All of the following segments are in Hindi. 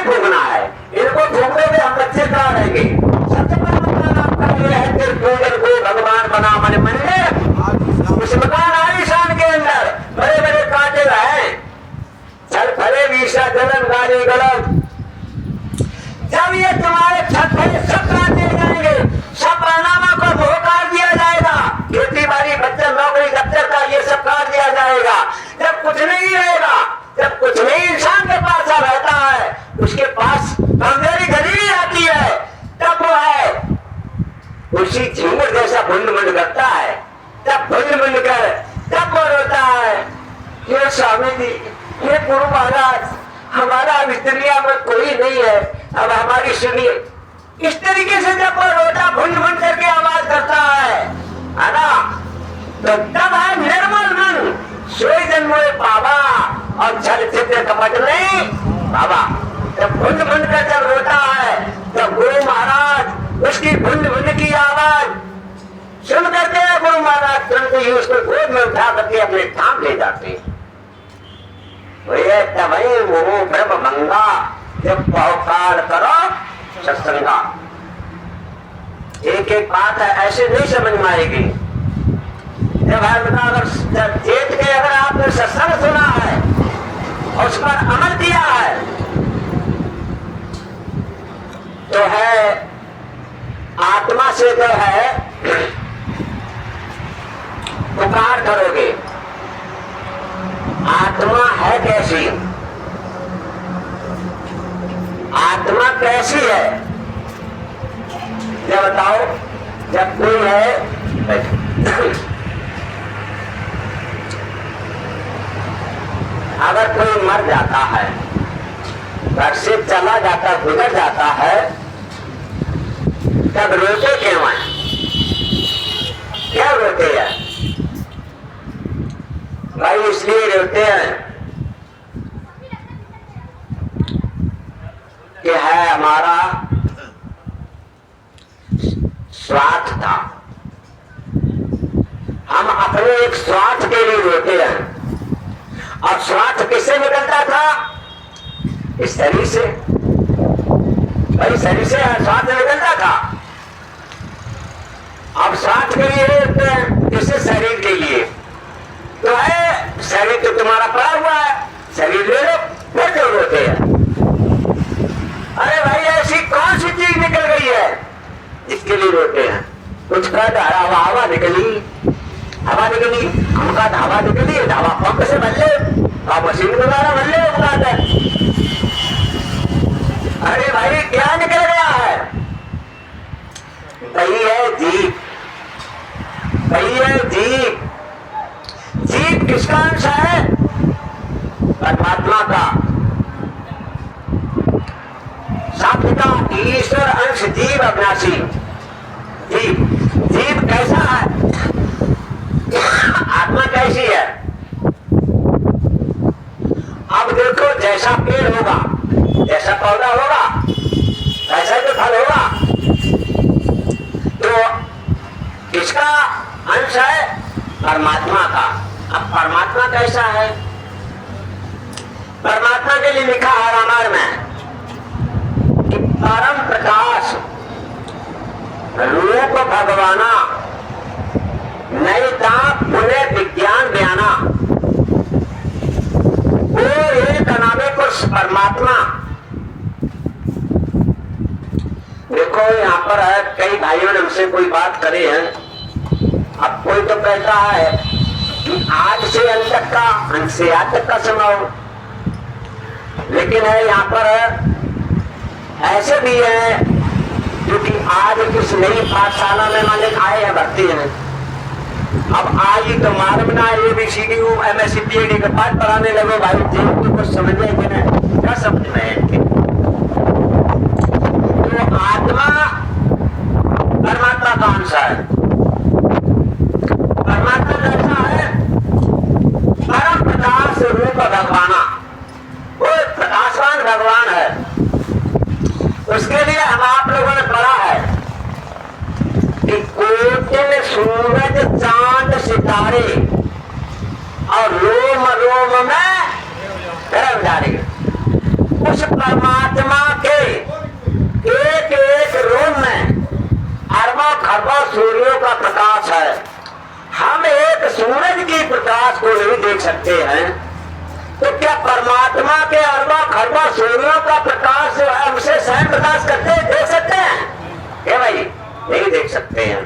फूकना है, इनको फूक दोगे हम बच्चे कहाँ रहेंगे। सबसे बड़ा मकान आपका ये है त्रिभुवन को भगवान बना मन मंदिर, उस मकान आलिशान के अंदर बड़े बड़े कांटे हैं, चल फले विषा जलन गाली गलत। जब ये तुम्हारे छत पे सब काटे जाएंगे, सब परिणामों को मोह काट दिया जाएगा, खेती बाड़ी बच्चा नौकरी दफ्तर का ये सब काट दिया जाएगा। जब कुछ नहीं रहेगा, जब कुछ नहीं इंसान के पास रहता है, उसके पास कमजोरी गरीबी आती है, तब वो है उसी झींगुर जैसा भुंड मुंड करता है, तब भुंड मुंड कर तब वो रोता है, ये स्वामी जी, ये गुरु महाराज, हमारा अब इस दुनिया में कोई नहीं है, अब हमारी सुनिए। इस तरीके से जब वो रोता भुंड भुंड करके आवाज करता है ना, तो तब है निर्मल मन सोई जन्मोए बाबा और छल छिद्र कपट नहीं बाबा। जब भुंड भुंड कर जब रोता है, तब गुरु महाराज उसकी भुंड भुंड की आवाज सुन करके गुरु महाराज तुरंत ही उसको गोद में उठा करके अपने धाम ले जाते। तभी वो ब्रह्म भंगा जब पौकार करो सत्संगा। एक एक बात है ऐसे नहीं समझ में आएगी। जब अगर जेठ के अगर आपने सत्संग सुना है और उस पर अमल किया है, तो है आत्मा से जो है पुकार करोगे। आत्मा है कैसी, आत्मा कैसी है जब बताओ। जब कोई है अगर कोई मर जाता है, घर से चला जाता गुजर जाता है, तब रोते क्यों है, क्या रोते हैं भाई? इसलिए रोते हैं कि है हमारा स्वार्थ था, हम अपने एक स्वार्थ के लिए रोते हैं। और स्वार्थ किससे निकलता था? इस शरीर से, भाई शरीर से स्वार्थ निकलता था। अब स्वार्थ के लिए रोते हैं, किससे? शरीर के लिए। तो है शरीर तो तुम्हारा पड़ा हुआ है, शरीर ले लो, फिर क्यों रोते हैं? अरे भाई ऐसी कौन सी चीज निकल गई है जिसके लिए रोते हैं? कुछ का हवा निकली, हवा निकली, हमका हवा निकली, हवा पंप से भर ले, मशीन द्वारा भर ले उगाता है। अरे भाई क्या निकल गया है? वही है जीप, वही है जीप। जीव किसका अंश है? परमात्मा का। शब्द का ईश्वर अंश जीव अविनाशी। जीव, जीव कैसा है? आत्मा कैसी है? अब देखो, जैसा पेड़ होगा, जैसा पौधा होगा, वैसा तो फल होगा। तो किसका अंश है? परमात्मा का। अब परमात्मा कैसा है? परमात्मा के लिए लिखा है रामायण में कि परम प्रकाश रूप भगवाना नहीं था पुनः विज्ञान बयाना। वो एक नामे को परमात्मा। देखो यहाँ पर है, कई भाइयों ने हमसे कोई बात करे है। अब कोई तो कहता है कि आज से अंत तक का, अंत से आज तक का सुनाओ। लेकिन है यहाँ पर ऐसे भी है जो कि आज किस नई पाठशाला में मालिक आए हैं, भर्ती हैं। अब आई तो मालूम ना ABCD MSc PhD का पाठ पढ़ाने लगो भाई, जिनको कुछ समझे कि नहीं, क्या समझ में है? तो आत्मा परमात्मा का अंश है। परमात्मा कैसा है? परम प्रकाश रूप भगवाना। वो प्रकाशवान भगवान है। उसके लिए हम आप लोगों ने पढ़ा है कि कोटिन सूरज चांद सितारे और रोम रोम में कर्मचारी। उस परमात्मा परमात्मा के एक एक रोम में अरबों खरबों सूर्यों का प्रकाश है। हम एक सूरज की प्रकाश को नहीं देख सकते हैं, तो क्या परमात्मा के अरबों खरबों सूर्यों का प्रकाश जो है उसे स्वयं प्रकाश करते देख सकते हैं क्या भाई? नहीं देख सकते हैं।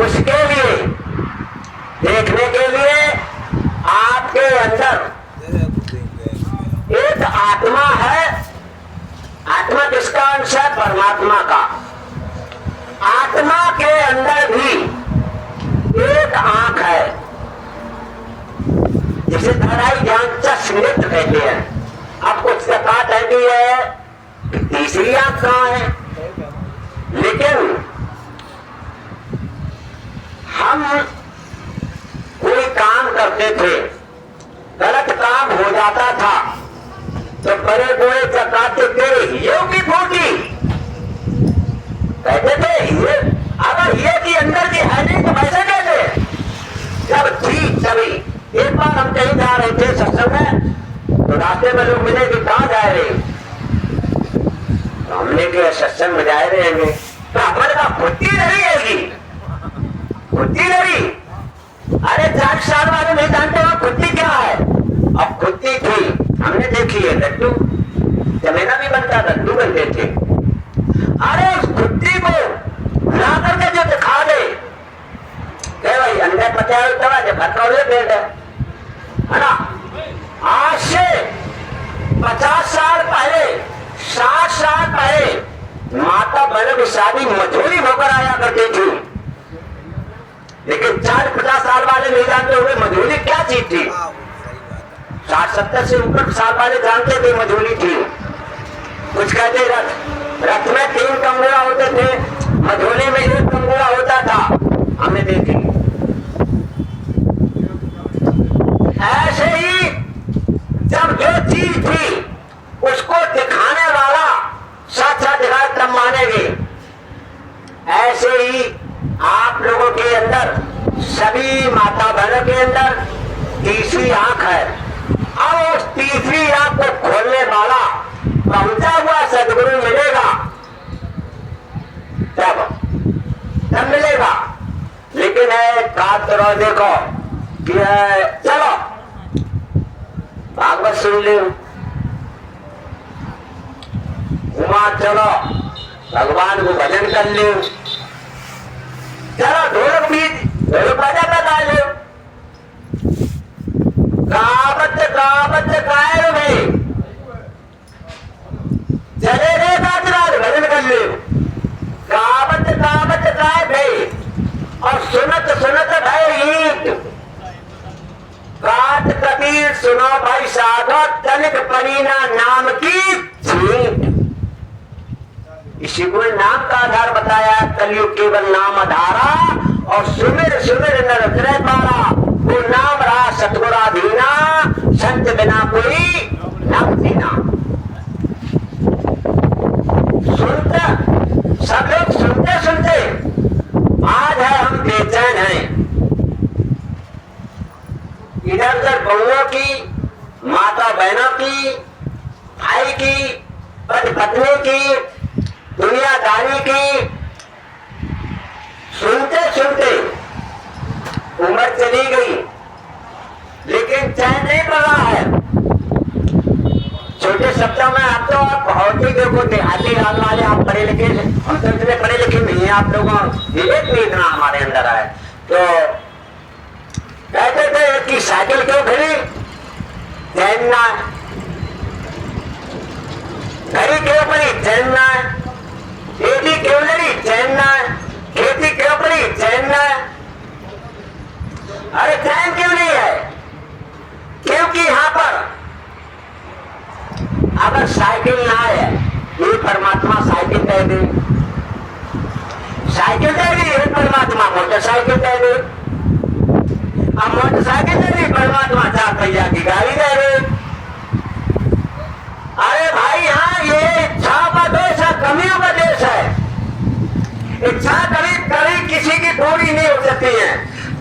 उसके लिए देखने के लिए आपके अंदर एक आत्मा है। आत्मा किसका अंश है? परमात्मा का। आत्मा के अंदर भी एक आंख है, जिसे धराई ध्यान चश्मित कहते हैं। अब कुछ कहा कहती है तीसरी आंख कहां है, लेकिन हम कोई काम करते थे, गलत काम हो जाता था तो बड़े बड़े चकाते तेरे हियो की फूटी कहते थे। ये अगर ये की अंदर की है नहीं तो वैसे कहते जब थी तभी। एक बार हम कहीं जा रहे थे सत्संग में, तो रास्ते में लोग मिले कि कहां जा रहे, तो हमने कहा सत्संग में जा रहेंगे। तो हमारे पास खुट्टी नहीं रहेगी, खुट्टी नहीं। अरे 40 साल वाले नहीं जानते हो खुट्टी क्या है। अब खुट्टी थी, हमने देखी है लड्डू, जमेना भी बनता, लड्डू बनते थे। अरे उस खुट्टी को ला करके जो दिखा दे क्या भाई अंदर पता है जब भरकौले पेट है ना। आज से 50 साल पहले, 60 साल पहले माता बहनों की शादी मजूरी होकर आया करती थी, लेकिन 40-50 साल वाले नहीं जानते हुए मजूरी क्या चीज थी। 60-70 से ऊपर साल वाले जानते थे मजूरी थी। कुछ कहते रथ में 3 कंगुआ होते थे, मझोली में 1 कंगुआ होता था, हमने देखी। ऐसे ही जब जो चीज थी उसको दिखाने वाला साथ दिखाए तब मानेंगे। ऐसे ही आप लोगों के अंदर, सभी माता बहनों के अंदर तीसरी आंख है। अब उस तीसरी आंख को खोलने वाला पहुंचा हुआ सदगुरु मिलेगा तब मिलेगा। लेकिन है काट करो, देखो कि चलो भागवत सुन लो, उमा चलो भगवान को भजन कर लो, चलो ढोलक भी ढोलक बजा लो। कहावत कायर में चले रे बाजराज भजन कर लो। कहावत काय भई और सुनत भय गीत। काट कबीर सुनो भाई साधो, तनिक परीना नाम की छींट। इसी को नाम का आधार बताया, कलयुग केवल नाम आधारा और सुमिर सुमिर नर हृदय पारा। वो नाम रहा सतगुराधीना, संत बिना कोई नाम दीना। सुनते सब लोग सुनते सुनते आज है हम बेचैन हैं। इधर उधर बहुओं की, माता बहनों की, भाई की, पति पत्नी की, दुनियादारी की, सुनते सुनते उम्र चली गई, लेकिन चैन नहीं पड़ा है। छोटे शब्दों में आप तो बहुत ही देखो देहाती हाल वाले, आप पढ़े लिखे, हम तो इतने पढ़े लिखे नहीं है, आप लोगों विवेक नहीं इतना हमारे अंदर है। तो कहते थे कि साइकिल क्यों खड़ी, चैनना, घड़ी क्यों पड़ी, चैनना, खेती क्यों लड़ी, चैनना, खेती क्यों पड़ी, चैनना। अरे चैन क्यों नहीं है? क्योंकि यहाँ पर अगर साइकिल ना है, ये परमात्मा साइकिल दे दे, साइकिल दे दी ये परमात्मा मोटरसाइकिल दे दे, अब मोटरसाइकिल दे दी परमात्मा 4 पहिया की गाड़ी दे दे। अरे भाई यहाँ ये इच्छा का देश है, कमियों का देश है। इच्छा कभी कभी किसी की पूरी नहीं हो सकती है।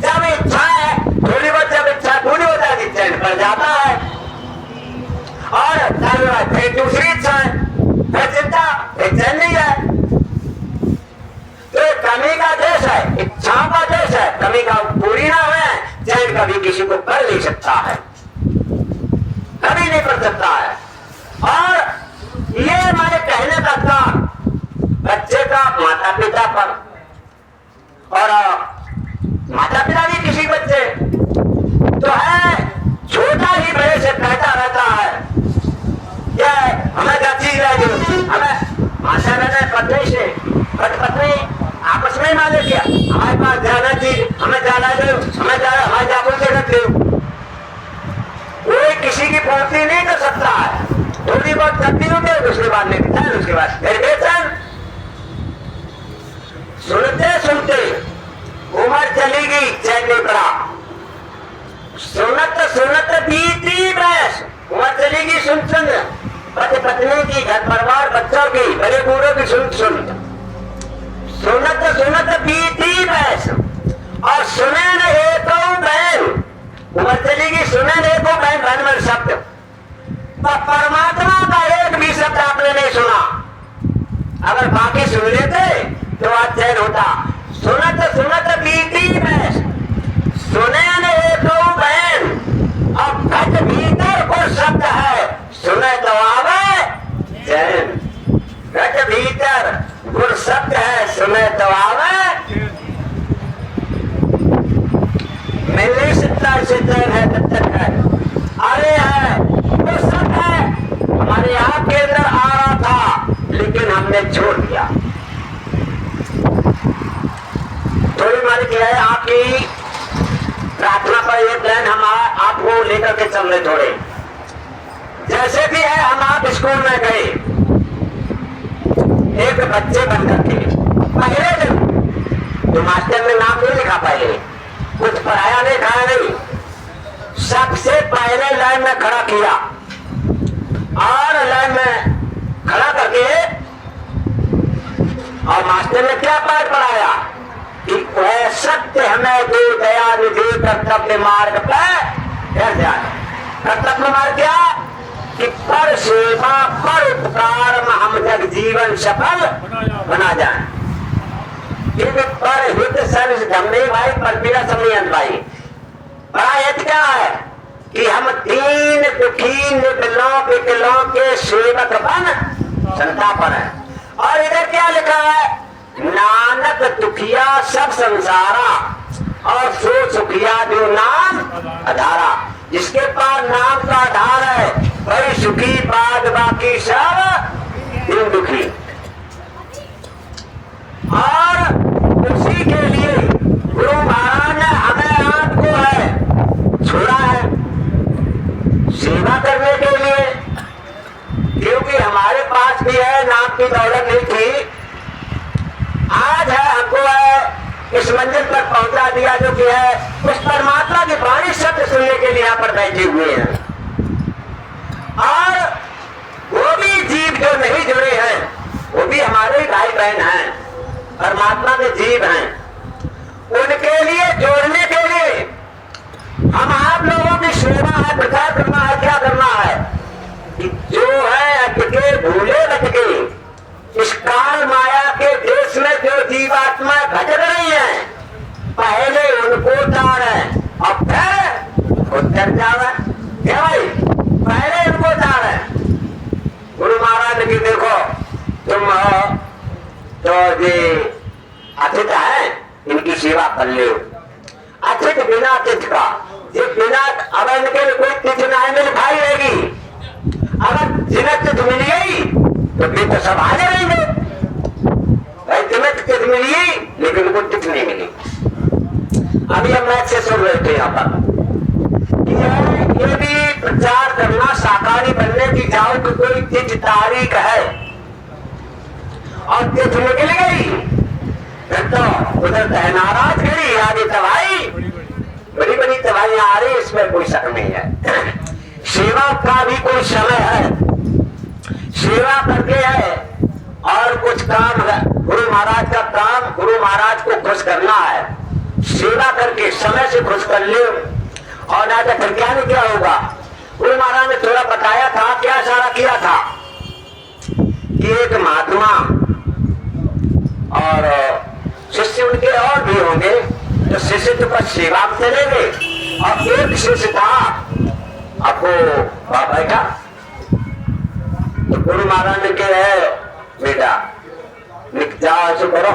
जब इच्छा है थोड़ी बहुत, जब इच्छा पूरी हो जाती चैन पड़ जाता है। फिर चिंता, फिर चैन नहीं है। तो कमी का देश है, इच्छाओं का देश है। कमी का पूरी ना हुए चैन कभी किसी को कर नहीं सकता है, कभी नहीं कर सकता है। और ये हमारे कहने का काम बच्चे का माता पिता पर, और माता पिता भी किसी बच्चे तो है छोटा ही बड़े से कहता रहता है क्या हमें क्या चीज है, जो हमें माता पिता पत्नी से पत्नी आपस में माने क्या हमारे पास जाना चीज, हमें जाना दो, हमें जाना, हमारे जागो के रख दो। कोई किसी की पूर्ति नहीं कर सकता है। थोड़ी बहुत करती होती है, उसके बाद नहीं दिखता है, उसके बाद फिर बेचैन। सुनते सुनते उम्र चली गई, चैन नहीं पड़ा। सुनत सुनत बीती बरस, उम्र चली गई सुन सुन, पति पत्नी की, घर परिवार बच्चों की, बड़े बूढ़ों की सुन सुन। सुनत सुनत बीती बरस और सुने न एक बहन, उम्र चली गई सुने न एक बहन, बहन में शब्द परमात्मा का एक भी शब्द आपने नहीं सुना। अगर बाकी सुन लेते तो आज चैन होता। सुनत सुनत बीती बरस, सुने न एक बहन, अब घट भीतर को शब्द है, सुने तो आवे चैन। घट भीतर गुर शब्द है, सुने तो आवे। मिल नहीं सकता इसे चैन है तब तक है। अरे है वो सब है हमारे आप के अंदर आ रहा था, लेकिन हमने छोड़ दिया। थोड़ी मारी क्या है आपकी प्रार्थना पर ये प्लान हम आपको लेकर के चल रहे थोड़े। जैसे भी है हम आप स्कूल में गए एक बच्चे बन करके, पहले दिन तो मास्टर ने नाम नहीं लिखा, पहले कुछ पढ़ाया नहीं, खाया नहीं, सबसे पहले लाइन में खड़ा किया और लाइन में खड़ा करके और मास्टर ने क्या पाठ पढ़ाया कि वह सत्य हमें दो दया निधि कर्तव्य मार्ग पर जाए। कर्तव्य मार्ग क्या कि पर सेवा पर उपकार में हम जग जीवन सफल बना जाए। पर हित सर्व धम्मे भाई, पर पीड़ा समझ भाई। बड़ा हित क्या है कि हम दीन दुखी निर्बलों विकलों के सेवक बन संतापन है। और इधर क्या लिखा है, नानक दुखिया सब संसारा और सो सुखिया जो नाम आधारा। जिसके पास नाम का आधार है वही सुखी, बाद बाकी सब दिन दुखी। और उसी के लिए गुरु महाराज ने हमें आपको है छोड़ा है सेवा करने के लिए, क्योंकि हमारे पास भी है नाम की दौलत नहीं थी। आज है हमको है इस मंजिल पर पहुंचा दिया जो कि है उस परमात्मा की वाणी शब्द सुनने के लिए यहाँ पर बैठे हुए हैं। और वो भी जीव जो नहीं जुड़े हैं वो भी हमारे भाई बहन हैं, परमात्मा के जीव हैं। उनके लिए जोड़ने के लिए हम आप लोगों की सेवा है, प्रचार करना है। क्या करना है कि जो है अटके भूले भटके इस काल माया के देश में जो जीवात्मा भटक रही है, पहले उनको उतारे और फिर उतर जावे। क्या भाई, पहले उनको उतारे। गुरु महाराज ने देखो तुम तो ये अतिथि है, इनकी सेवा कर लो। अतिथि बिना अतिथि का, ये बिना अब इनके लिए कोई तिथि ना मिल खाई रहेगी। अगर जिन्हें तिथि मिल गई तो फिर तो सब आ जाएंगे। भाई तुम्हें तिथि मिली लेकिन उनको तिथि नहीं मिली। अभी हम मैच से सुन रहे थे यहाँ पर ये भी प्रचार करना साकारी बनने की जाओ कि कोई तिथि तारीख है और तिथि निकल गई फिर तो उधर नाराज खड़ी आगे तबाही, बड़ी बड़ी तबाहियां आ रही, इसमें कोई शक नहीं है। सेवा का भी कोई समय है, सेवा करके है और कुछ काम है। गुरु महाराज का काम गुरु महाराज को खुश करना है। सेवा करके समय से खुश कर लो और ना तो फिर क्या नहीं क्या होगा। गुरु महाराज ने थोड़ा बताया था, क्या सारा किया था कि एक महात्मा और शिष्य उनके और भी होंगे, तो शिष्य तो बस सेवा में चले गए, और एक शिष्य था आपको बाबा का, तो गुरु महाराज ने कहा है बेटा जाओ ऐसे करो,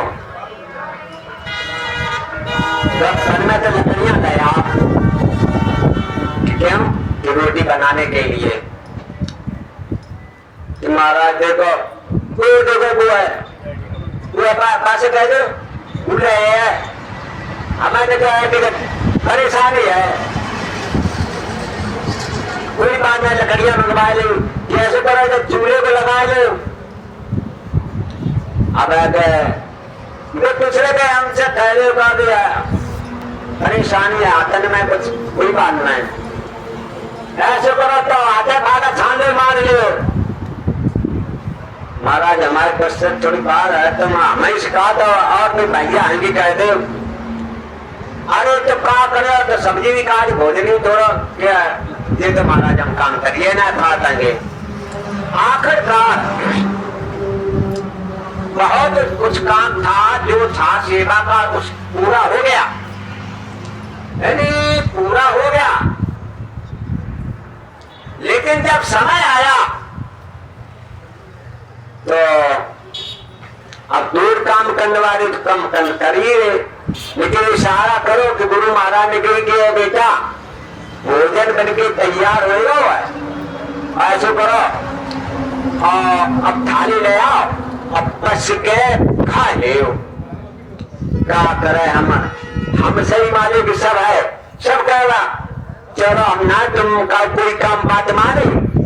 सन में तो लकड़ियां लाया, क्यों कि रोटी बनाने के लिए। कि महाराज देखो वो है, वो पास कह दो उड़ रहे हैं, हमारे कहा है कि परेशानी है, कोई बात नहीं लकड़ियां मंगवा लो, कैसे करो तो चूल्हे को लगा लो। अब दूसरे के हमसे पहले का भी परेशानी है, आतन में कुछ कोई बात नहीं, ऐसे करो तो आधे भागा छाले मार लो। महाराज हमारे पास से थोड़ी बात है, तुम हमें सिखा दो, और भी भैया आएंगे कह दो। अरे तो क्या करो, तो सब्जी भी काट भोजन थोड़ा क्या, ये तो महाराज हम काम करिए ना खा देंगे। आखिरकार बहुत कुछ काम था जो था सेवा का, कुछ पूरा हो गया, नहीं पूरा हो गया, लेकिन जब समय आया तो अब दूर काम करने वाले तो कम करिए, लेकिन इशारा करो कि गुरु महाराज ने कही कि बेटा भोजन बनके तैयार हो लो है, ऐसे करो और अब थाली ले आओ, अब बस के खा ले। क्या करे हम सही मालिक सब है, सब कहेगा चलो हम ना तुम का कोई काम बात माने,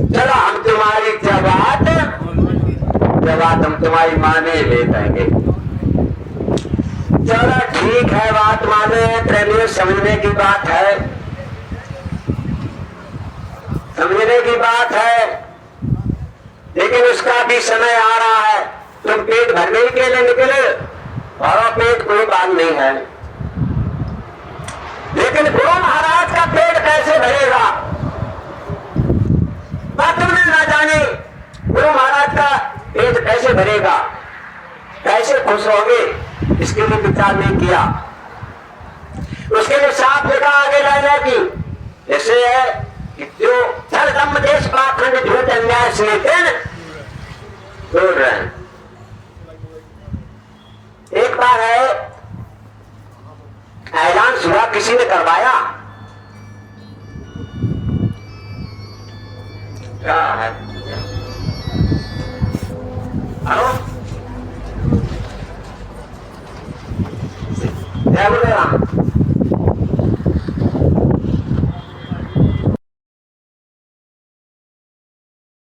चलो हम तुम्हारी जवाब हम तुम्हारी माने ले देंगे। चलो ठीक है, बात माने, पहले समझने की बात है, समझने की बात है, लेकिन उसका भी समय आ रहा है। तुम पेट भरने के लिए निकले और पेट कोई बात नहीं है, लेकिन गुरु महाराज का पेट कैसे भरेगा बात तुमने ना जानी। गुरु महाराज का पेट कैसे भरेगा, कैसे खुश होंगे, इसके लिए विचार नहीं किया। उसके लिए साफ लिखा आगे लाने की, ऐसे है कि जो धर्म देश पाखंड झूठ अन्याय से बोल रहे हैं। एक बार है ऐलान सुबह किसी ने करवाया